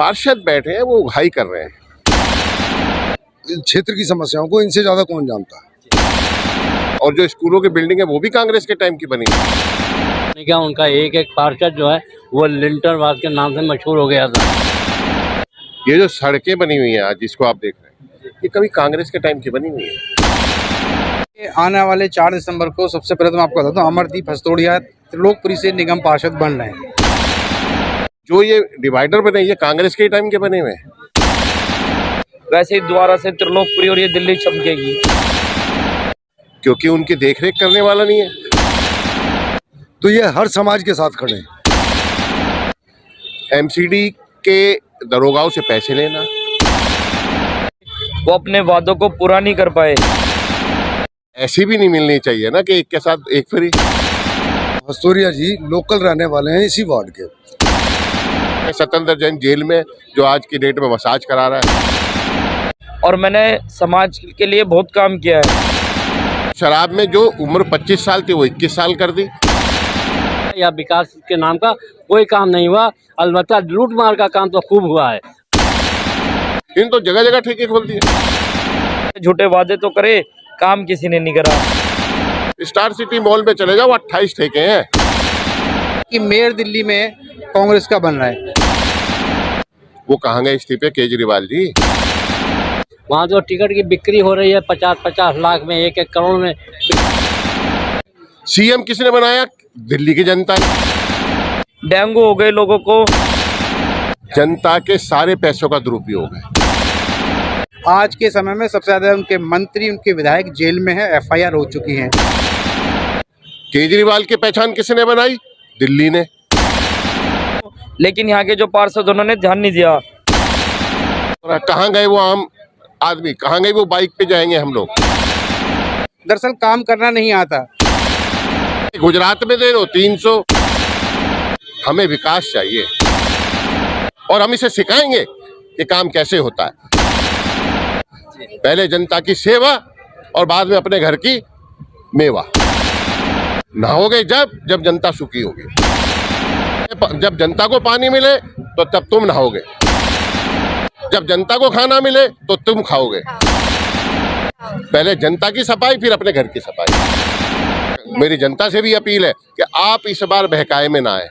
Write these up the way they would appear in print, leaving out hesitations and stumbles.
पार्षद बैठे हैं वो उघाई कर रहे हैं। क्षेत्र की समस्याओं को इनसे ज्यादा कौन जानता है। और जो स्कूलों की बिल्डिंग है वो भी कांग्रेस के टाइम की बनी है। क्या उनका एक एक पार्षद जो है वो लिंटरवाद के नाम से मशहूर हो गया था। ये जो सड़कें बनी हुई हैं आज जिसको आप देख रहे हैं, ये कभी कांग्रेस के टाइम की बनी हुई है। आने वाले 4 दिसंबर को सबसे पहले तो मैं आपको बताता हूँ, अमरदीप हस्तोड़िया त्रिलोकपुरी से निगम पार्षद बन रहे हैं। जो ये डिवाइडर बने ये कांग्रेस के टाइम के बने हुए हैं। वैसे ही दोबारा से त्रिलोकपुरी और ये दिल्ली चमकेगी, क्योंकि उनकी देखरेख करने वाला नहीं है। तो ये हर समाज के साथ खड़े हैं। एमसीडी के दरोगाओं से पैसे लेना, वो अपने वादों को पूरा नहीं कर पाए। ऐसी भी नहीं मिलनी चाहिए ना कि एक के साथ एक फ्री। हस्तोरिया जी लोकल रहने वाले हैं इसी वार्ड के। स्वतंत्र जैन जेल में जो आज की डेट में मसाज करा रहा है, और मैंने समाज के लिए बहुत काम किया है। शराब में जो उम्र 25 साल थी वो 21 साल कर दी। या विकास के नाम का कोई काम नहीं हुआ, अलबत्ता लूट मार का काम तो खूब हुआ है। इन तो जगह जगह ठेके खोल दिए। झूठे वादे तो करे, काम किसी ने नहीं करा। स्टार सिटी मॉल में चले जाओ, 28 ठेके हैं। कि मेयर दिल्ली में कांग्रेस का बन रहा है। वो कहाँ गए इस्तीफे केजरीवाल जी? वहाँ जो टिकट की बिक्री हो रही है 50-50 लाख में, 1-1 करोड़ में। सीएम किसने बनाया? दिल्ली की जनता ने। डेंगू हो गए लोगों को। जनता के सारे पैसों का दुरुपयोग है। आज के समय में सबसे ज्यादा उनके मंत्री, उनके विधायक जेल में है, FIR हो चुकी हैं। केजरीवाल की पहचान किसने बनाई? दिल्ली ने। लेकिन यहाँ के जो पार्षद उन्होंने ध्यान नहीं दिया। कहाँ गए वो आम आदमी? कहाँ गए वो बाइक पे जाएंगे हम लोग? दरअसल काम करना नहीं आता। गुजरात में दे दो 300। हमें विकास चाहिए और हम इसे सिखाएंगे कि काम कैसे होता है। पहले जनता की सेवा और बाद में अपने घर की मेवा। नहाओगे जब जनता सुखी होगी। जब जनता को पानी मिले तो तब तुम नहाओगे, जब जनता को खाना मिले तो तुम खाओगे। पहले जनता की सफाई फिर अपने घर की सफाई। मेरी जनता से भी अपील है कि आप इस बार बहकाए में ना आए।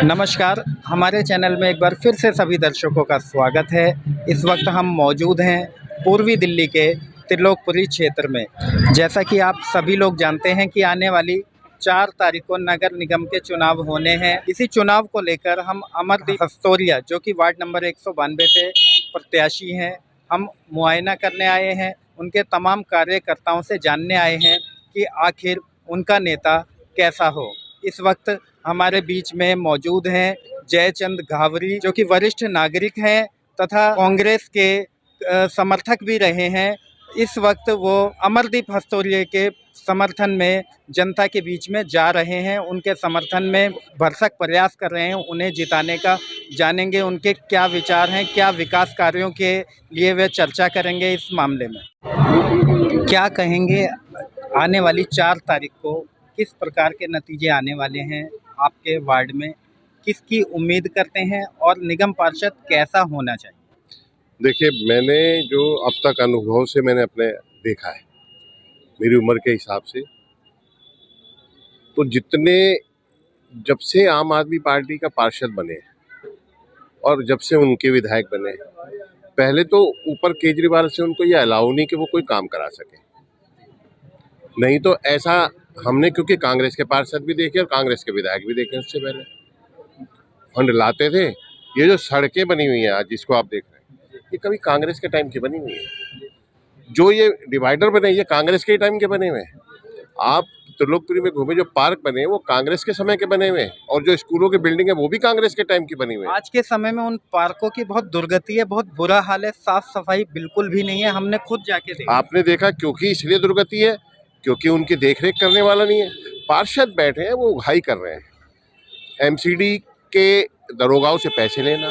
नमस्कार, हमारे चैनल में एक बार फिर से सभी दर्शकों का स्वागत है। इस वक्त हम मौजूद हैं पूर्वी दिल्ली के त्रिलोकपुरी क्षेत्र में। जैसा कि आप सभी लोग जानते हैं कि आने वाली 4 तारीख को नगर निगम के चुनाव होने हैं। इसी चुनाव को लेकर हम अमरदीप हस्तोड़िया, जो कि वार्ड नंबर 192 से प्रत्याशी हैं, हम मुआयना करने आए हैं। उनके तमाम कार्यकर्ताओं से जानने आए हैं कि आखिर उनका नेता कैसा हो। इस वक्त हमारे बीच में मौजूद हैं जयचंद घावरी, जो कि वरिष्ठ नागरिक हैं तथा कांग्रेस के समर्थक भी रहे हैं। इस वक्त वो अमरदीप हस्तोड़िया के समर्थन में जनता के बीच में जा रहे हैं, उनके समर्थन में भरसक प्रयास कर रहे हैं उन्हें जिताने का। जानेंगे उनके क्या विचार हैं, क्या विकास कार्यों के लिए वे चर्चा करेंगे इस मामले में। क्या कहेंगे, आने वाली 4 तारीख को किस प्रकार के नतीजे आने वाले हैं आपके वार्ड में? किसकी उम्मीद करते हैं और निगम पार्षद कैसा होना चाहिए? देखिए, मैंने जो अब तक अनुभव से मैंने अपने देखा है, मेरी उम्र के हिसाब से, तो जब से आम आदमी पार्टी का पार्षद बने और जब से उनके विधायक बने, पहले तो ऊपर केजरीवाल से उनको ये अलाउ नहीं कि वो कोई काम करा सके। नहीं तो ऐसा हमने, क्योंकि कांग्रेस के पार्षद भी देखे और कांग्रेस के विधायक भी देखे उससे पहले, फंड लाते थे। ये जो सड़कें बनी हुई हैं आज जिसको आप देख रहे हैं, ये कभी कांग्रेस के टाइम की बनी हुई है। जो ये डिवाइडर बने ये कांग्रेस के टाइम के बने हुए हैं। आप त्रिलोकपुरी में घूमे, जो पार्क बने वो कांग्रेस के समय के बने हुए हैं, और जो स्कूलों की बिल्डिंग है वो भी कांग्रेस के टाइम की बनी हुई है। आज के समय में उन पार्कों की बहुत दुर्गति है, बहुत बुरा हाल है, साफ सफाई बिल्कुल भी नहीं है। हमने खुद जाके देखा। आपने देखा, क्योंकि इसलिए दुर्गति है क्योंकि उनकी देखरेख करने वाला नहीं है। पार्षद बैठे हैं वो उघाई कर रहे हैं। एमसीडी के दरोगाओं से पैसे लेना,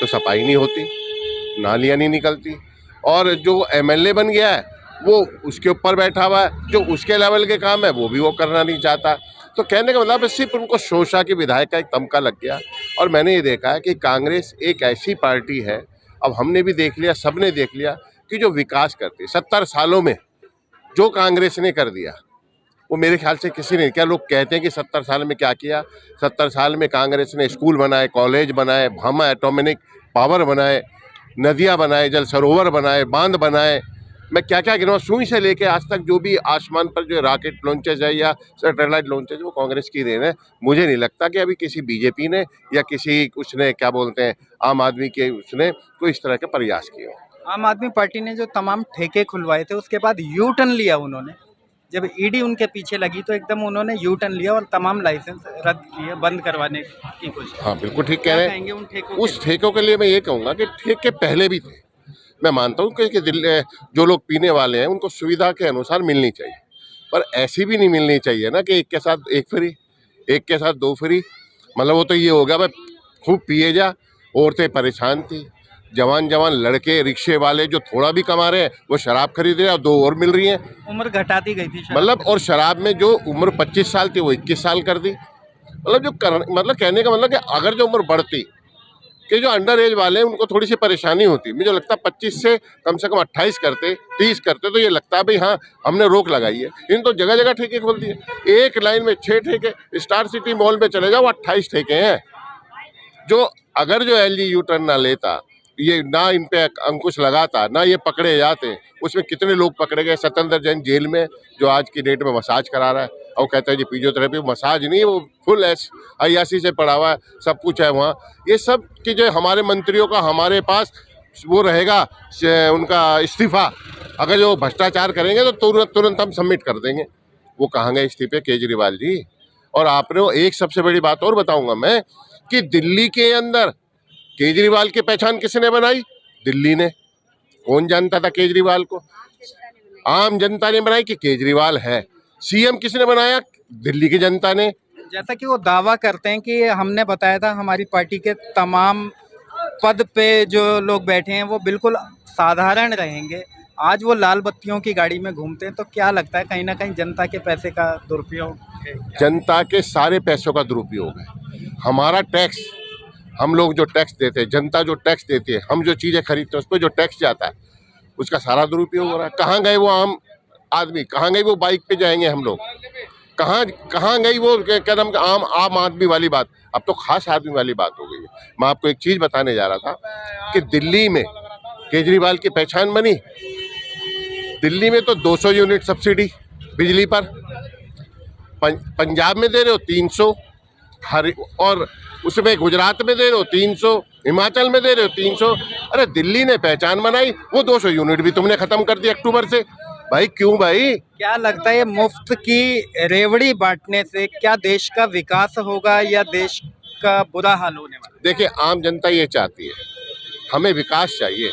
तो सफाई नहीं होती, नालियाँ नहीं निकलती, और जो एमएलए बन गया है वो उसके ऊपर बैठा हुआ है, जो उसके लेवल के काम है वो भी वो करना नहीं चाहता। तो कहने का मतलब है सिर्फ उनको शोषा के विधायक का एक तमका लग गया। और मैंने ये देखा है कि कांग्रेस एक ऐसी पार्टी है, अब हमने भी देख लिया, सबने देख लिया कि जो विकास करती है। 70 सालों में जो कांग्रेस ने कर दिया वो मेरे ख्याल से किसी ने, क्या लोग कहते हैं कि 70 साल में क्या किया? 70 साल में कांग्रेस ने स्कूल बनाए, कॉलेज बनाए, भामा एटॉमिक पावर बनाए, नदियाँ बनाए, जल सरोवर बनाए, बांध बनाए, मैं क्या क्या गिनवा, सुई से लेके आज तक जो भी आसमान पर जो रॉकेट लॉन्चेज है या सैटेलाइट लॉन्चेज, वो कांग्रेस की देन है। मुझे नहीं लगता कि अभी किसी बीजेपी ने या किसी उसने क्या बोलते हैं आम आदमी के उसने कोई इस तरह के प्रयास किए हो। आम आदमी पार्टी ने जो तमाम ठेके खुलवाए थे उसके बाद यू टर्न लिया उन्होंने, जब ईडी उनके पीछे लगी तो एकदम उन्होंने यू टर्न लिया और तमाम लाइसेंस रद्द किए, बंद करवाने की कोशिश। हाँ बिल्कुल ठीक कह क्या रहे हैं। कहेंगे उन ठेकों उस ठेकों के लिए मैं ये कहूँगा कि ठेके पहले भी थे। मैं मानता हूँ कि जो लोग पीने वाले हैं उनको सुविधा के अनुसार मिलनी चाहिए, पर ऐसी भी नहीं मिलनी चाहिए ना कि एक के साथ एक फ्री, एक के साथ दो फ्री। मतलब वो तो ये हो गया भाई खूब पिए जा, औरतें परेशान थी, जवान जवान लड़के रिक्शे वाले जो थोड़ा भी कमा रहे हैं वो शराब खरीद रहे हैं और 2 और मिल रही हैं। उम्र घटाती गई थी मतलब और शराब में जो उम्र 25 साल थी वो 21 साल कर दी। मतलब मतलब कहने का मतलब कि अगर जो उम्र बढ़ती कि जो अंडर एज वाले हैं उनको थोड़ी सी परेशानी होती, मुझे लगता है 25 से कम 28 करते, 30 करते तो ये लगता है भाई हाँ हमने रोक लगाई है। इन तो जगह जगह ठेके खोल दिए, एक लाइन में 6 ठेके। स्टार सिटी मॉल में चले जाओ 28 ठेके हैं। जो अगर जो एलजी यू टर्न ना लेता, ये ना इन पे अंकुश लगाता, ना ये पकड़े जाते, उसमें कितने लोग पकड़े गए। सत्येंद्र जैन जेल में जो आज की डेट में मसाज करा रहा है और कहता है जी फिजियोथेरेपी, मसाज नहीं, वो फुल IRC से पढ़ा हुआ है, सब कुछ है वहाँ। ये सब की जो हमारे मंत्रियों का हमारे पास वो रहेगा उनका इस्तीफा, अगर जो भ्रष्टाचार करेंगे तो तुरंत हम सबमिट कर देंगे। वो कहाँ गए इस्तीफे केजरीवाल जी? और आपने वो एक सबसे बड़ी बात और बताऊंगा मैं कि दिल्ली के अंदर केजरीवाल की पहचान किसने बनाई? दिल्ली ने। कौन जानता था केजरीवाल को? आम जनता ने बनाई कि केजरीवाल है। सीएम किसने बनाया? दिल्ली की जनता ने। जैसा कि वो दावा करते हैं कि हमने बताया था हमारी पार्टी के तमाम पद पे जो लोग बैठे हैं वो बिल्कुल साधारण रहेंगे, आज वो लाल बत्तियों की गाड़ी में घूमते हैं, तो क्या लगता है कहीं ना कहीं जनता के पैसे का दुरुपयोग है? जनता के सारे पैसों का दुरुपयोग है। हमारा टैक्स, हम लोग जो टैक्स देते हैं, जनता जो टैक्स देती है, हम जो चीज़ें खरीदते हैं उस पर जो टैक्स जाता है उसका सारा दुरुपयोग हो रहा है। कहाँ गए वो आम आदमी? कहाँ गई वो बाइक पे जाएंगे हम लोग? कहाँ गई वो कदम आम आदमी वाली बात? अब तो खास आदमी वाली बात हो गई है। मैं आपको एक चीज़ बताने जा रहा था कि दिल्ली में केजरीवाल की पहचान बनी। दिल्ली में तो 200 यूनिट सब्सिडी बिजली पर, पंजाब में दे रहे हो 300, और उसमें गुजरात में दे रहे हो 300, हिमाचल में दे रहे हो 300। अरे दिल्ली ने पहचान बनाई, वो 200 यूनिट भी तुमने खत्म कर दिया अक्टूबर से। भाई क्यों भाई? क्या लगता है ये मुफ्त की रेवड़ी बांटने से क्या देश का विकास होगा या देश का बुरा हाल होने वाला है? देखिए आम जनता ये चाहती है, हमें विकास चाहिए।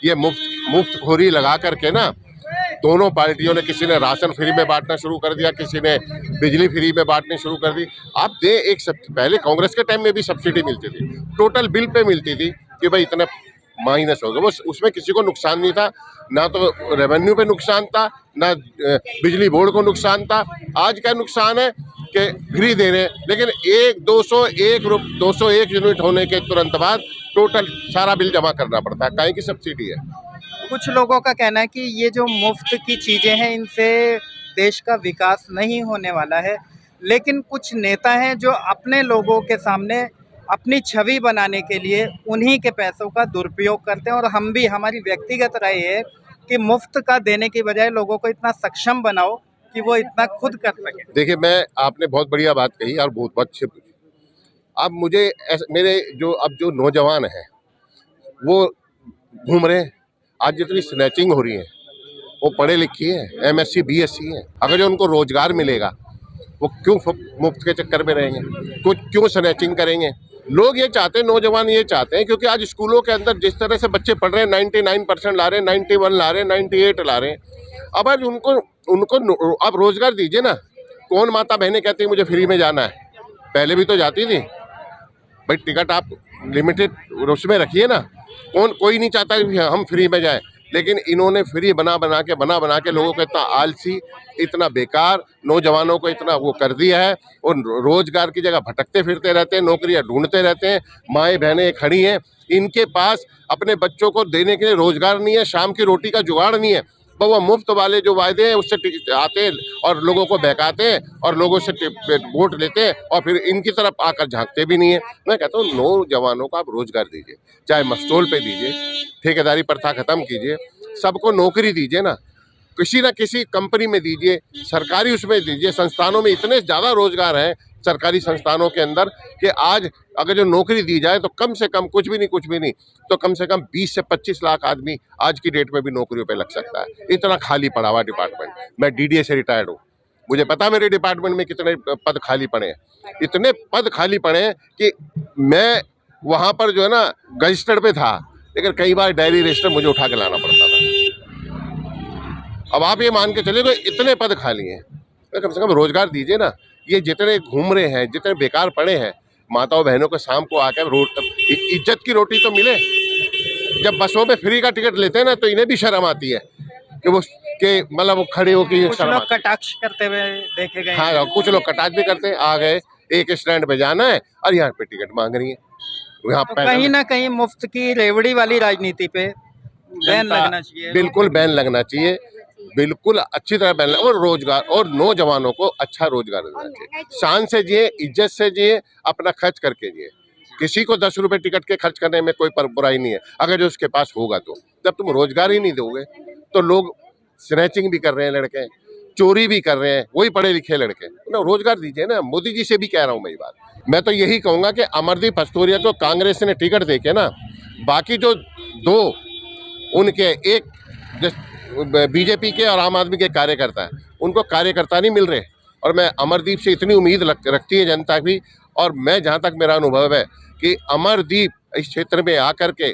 ये मुफ्त खोरी लगा करके ना दोनों पार्टियों ने, किसी ने राशन फ्री में बांटना शुरू कर दिया, किसी ने बिजली फ्री में बांटनी शुरू कर दी। आप पहले कांग्रेस के टाइम में भी सब्सिडी मिलती थी, टोटल बिल पे मिलती थी कि भाई इतना माइनस हो गया, वो उसमें किसी को नुकसान नहीं था, ना तो रेवेन्यू पे नुकसान था, ना बिजली बोर्ड को नुकसान था। आज का नुकसान है कि फ्री दे रहे हैं, लेकिन 201 यूनिट होने के तुरंत बाद टोटल सारा बिल जमा करना पड़ता है। काहे की सब्सिडी है। कुछ लोगों का कहना है कि ये जो मुफ्त की चीज़ें हैं इनसे देश का विकास नहीं होने वाला है, लेकिन कुछ नेता हैं जो अपने लोगों के सामने अपनी छवि बनाने के लिए उन्हीं के पैसों का दुरुपयोग करते हैं। और हम भी, हमारी व्यक्तिगत राय है कि मुफ्त का देने की बजाय लोगों को इतना सक्षम बनाओ कि वो इतना खुद कर सके। देखिए आपने बहुत बढ़िया बात कही और बहुत अच्छी पूछी। अब मुझे मेरे जो नौजवान हैं वो घूम रहे हैं, आज जितनी स्नैचिंग हो रही है वो पढ़े लिखी है, MSc BSc है। अगर जो उनको रोजगार मिलेगा वो क्यों मुफ्त के चक्कर में रहेंगे, कुछ क्यों स्नैचिंग करेंगे? लोग ये चाहते हैं, नौजवान ये चाहते हैं, क्योंकि आज स्कूलों के अंदर जिस तरह से बच्चे पढ़ रहे हैं 99% ला रहे हैं, 91 ला रहे हैं, 98 ला रहे हैं। अब आज उनको अब रोजगार दीजिए ना। कौन माता बहनें कहती है मुझे फ्री में जाना है? पहले भी तो जाती थी भाई, टिकट आप लिमिटेड उसमें रखिए ना। कोई नहीं चाहता कि हम फ्री में जाएं, लेकिन इन्होंने फ्री बना बना के लोगों को इतना आलसी, इतना बेकार, नौजवानों को इतना वो कर दिया है। और रोजगार की जगह भटकते फिरते रहते हैं, नौकरियां ढूंढते रहते हैं। माएँ बहनें खड़ी हैं, इनके पास अपने बच्चों को देने के लिए रोजगार नहीं है, शाम की रोटी का जुगाड़ नहीं है। तो वो मुफ्त वाले जो वायदे हैं उससे आते हैं और लोगों को बहकाते हैं और लोगों से वोट लेते हैं और फिर इनकी तरफ आकर झांकते भी नहीं है। मैं कहता हूँ नौजवानों को आप रोजगार दीजिए, चाहे मस्टोल पे दीजिए, ठेकेदारी प्रथा खत्म कीजिए, सबको नौकरी दीजिए ना किसी कंपनी में दीजिए, सरकारी उसमें दीजिए। संस्थानों में इतने ज़्यादा रोजगार हैं सरकारी संस्थानों के अंदर कि आज अगर जो नौकरी दी जाए तो कम से कम कुछ भी नहीं तो कम से कम 20 से 25 लाख आदमी आज की डेट में भी नौकरियों पे लग सकता है। इतना खाली पड़ा हुआ डिपार्टमेंट। मैं डीडीए से रिटायर्ड हूँ, मुझे पता मेरे डिपार्टमेंट में कितने पद खाली पड़े हैं। इतने पद खाली पड़े हैं कि मैं वहाँ पर जो है ना रजिस्टर्ड पे था, लेकिन कई बार डायरी रजिस्टर मुझे उठा के लाना पड़ता था। अब आप ये मान के चले तो इतने पद खाली हैं, तो कम से कम रोजगार दीजिए ना। ये जितने घूम रहे हैं, जितने बेकार पड़े हैं, माताओं बहनों को शाम को आकर इज्जत की रोटी तो मिले। जब बसों में फ्री का टिकट लेते हैं ना तो इन्हें भी शर्म आती है कि वो के मतलब वो खड़े होकर कुछ लोग कटाक्ष करते हुए देखे गए। हाँ, कुछ लोग कटाक्ष भी करते हैं। आ गए, एक स्टैंड पे जाना है और यहाँ पे टिकट मांग रही है। यहाँ तो कहीं ना कहीं मुफ्त की रेवड़ी वाली राजनीति पे बैन लगना चाहिए। बिल्कुल बैन लगना चाहिए, बिल्कुल अच्छी तरह बैन। और रोजगार और नौजवानों को अच्छा रोजगार देना चाहिए। शान से जिए, इज्जत से जिए, अपना खर्च करके जिए। किसी को 10 रुपए टिकट के खर्च करने में कोई बुराई नहीं है, अगर जो उसके पास होगा तो। जब तुम रोजगार ही नहीं दोगे तो लोग स्नैचिंग भी कर रहे हैं, लड़के चोरी भी कर रहे हैं, वही पढ़े लिखे लड़के। ना रोजगार दीजिए ना। मोदी जी से भी कह रहा हूँ मैं ये बात। मैं तो यही कहूँगा कि अमरदीप भस्तोरिया को कांग्रेस ने टिकट देके ना, बाकी जो दो उनके एक बीजेपी के और आम आदमी के कार्यकर्ता हैं, उनको कार्यकर्ता नहीं मिल रहे। और मैं अमरदीप से इतनी उम्मीद रखती है जनता भी। और मैं जहाँ तक मेरा अनुभव है कि अमरदीप इस क्षेत्र में आकर के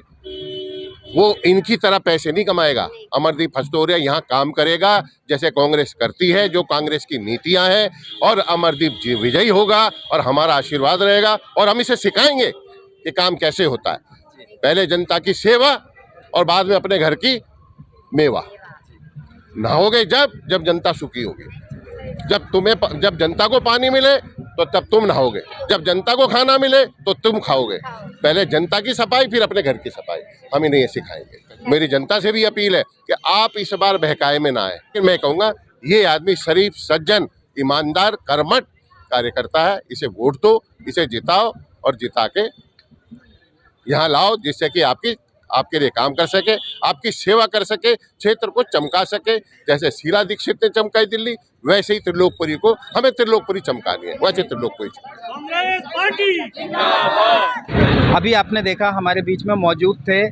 वो इनकी तरह पैसे नहीं कमाएगा। अमरदीप भस्तोरिया यहाँ काम करेगा जैसे कांग्रेस करती है, जो कांग्रेस की नीतियाँ हैं, और अमरदीप जी विजयी होगा और हमारा आशीर्वाद रहेगा। और हम इसे सिखाएंगे कि काम कैसे होता है। पहले जनता की सेवा और बाद में अपने घर की मेवा। नहाओगे जब जनता सुखी होगी। जब जनता को पानी मिले तो तब तुम नहाओगे, जब जनता को खाना मिले तो तुम खाओगे। पहले जनता की सफाई, फिर अपने घर की सफाई। हम इन्हें ये सिखाएंगे। मेरी जनता से भी अपील है कि आप इस बार बहकाए में ना आए। मैं कहूँगा ये आदमी शरीफ, सज्जन, ईमानदार, कर्मठ कार्यकर्ता है। इसे वोट दो, इसे जिताओ और जिता के यहाँ लाओ, जिससे कि आपके लिए काम कर सके, आपकी सेवा कर सके, क्षेत्र को चमका सके। जैसे शीला दीक्षित ने चमकाई दिल्ली, वैसे ही त्रिलोकपुरी को हमें त्रिलोकपुरी चमकानी है। वैसे त्रिलोकपुरी अभी आपने देखा हमारे बीच में मौजूद थे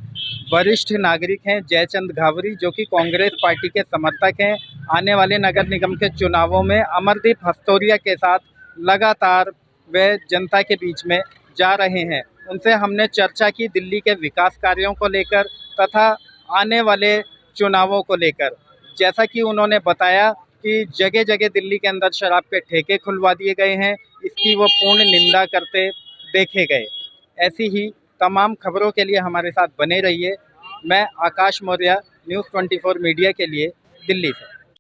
वरिष्ठ नागरिक हैं जयचंद घावरी, जो कि कांग्रेस पार्टी के समर्थक हैं। आने वाले नगर निगम के चुनावों में अमरदीप भस्तोरिया के साथ लगातार वे जनता के बीच में जा रहे हैं। उनसे हमने चर्चा की दिल्ली के विकास कार्यों को लेकर तथा आने वाले चुनावों को लेकर। जैसा कि उन्होंने बताया कि जगह जगह दिल्ली के अंदर शराब के ठेके खुलवा दिए गए हैं, इसकी वो पूर्ण निंदा करते देखे गए। ऐसी ही तमाम खबरों के लिए हमारे साथ बने रहिए। मैं आकाश मौर्य, न्यूज़ 24 मीडिया के लिए दिल्ली से।